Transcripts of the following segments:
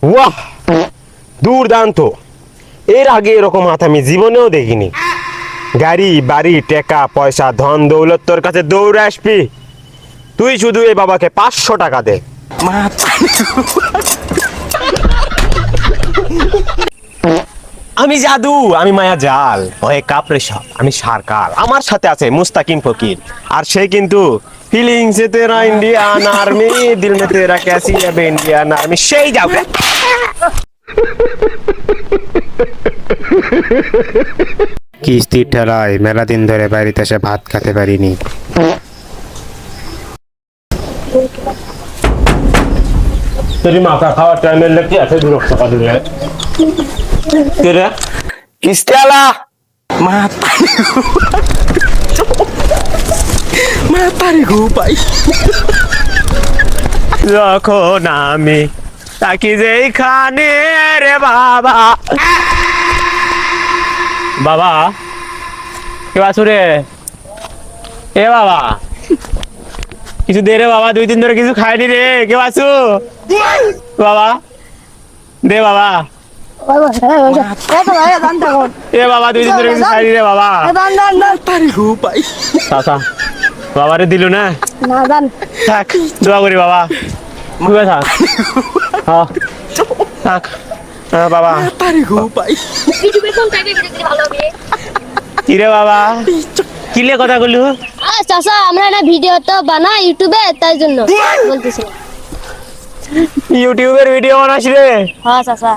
ওয়াহ, দুর্দান্ত। এর আগে এরকম হাত আমি জীবনেও দেখিনি। গাড়ি বাড়ি টাকা পয়সা ধন দৌলত তোর কাছে দৌড়ে আসবি, তুই শুধু এই বাবাকে 500 টাকা দে। আমি জাদু, আমি মায়া জাল, ওহে কাপড়ে সব, আমি সরকার। আমার সাথে আছে মুস্তাকিম ফকির, আর সে কিন্তু ফিলিংস এ তেরা ইন্ডিয়ান আর্মি, দিল মে তেরা कैसी है बे इंडियन आर्मी, সেই যাও রে। কিস্তির ঠেলায় মেলা দিন ধরে বাড়িতে এসে ভাত খেতে পারিনি। তেরি মাথা খাওয়ার টাইমে লেগে আছে 2 লাখ টাকা দিলে কে রে? কিস্তিওয়ালা মাতারি গো ভাই। যখন আমি তাকি যেখানে রে বাবা, বাবা কে আছো রে? এ বাবা কিছু দে রে বাবা, 2 দিন ধরে কিছু খাইনি রে, কে আছো বাবা? দে বাবা। এ বাবা 2 দিন ধরে কিছু খাইনি রে বাবা। মাতারি গো ভাই। চাচা বাবারে দিল না, থাক দোয়া করি বাবা, ঘুরে থাক। হ্যাঁ থাক। হ্যাঁ বাবা। মাতারি গো ভাই। কিরে বাবা কিলে কথা বললু? চাচা আমরা না ভিডিও তো বানাই ইউটিউবে, তাই জন্য বলতেছি। ইউটিউবের ভিডিও বানাস রে? হ্যাঁ চাচা।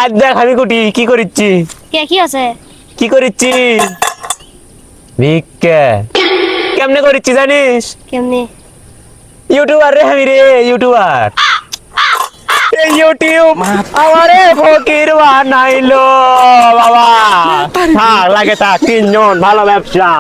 আজ দেখ আমি কুটি কি করিচ্ছি। কে কি আছে? কি করিচ্ছি ভিক্ষে। কেমনে করিচ্ছি জানিস? কেমনি? ইউটিউবার রে আমি রে, ইউটিউবার। এই ইউটিউব আমারে ফকির বানাইলো বাবা। থাক লাগে থাক, 3 জন, ভালো ব্যবসা।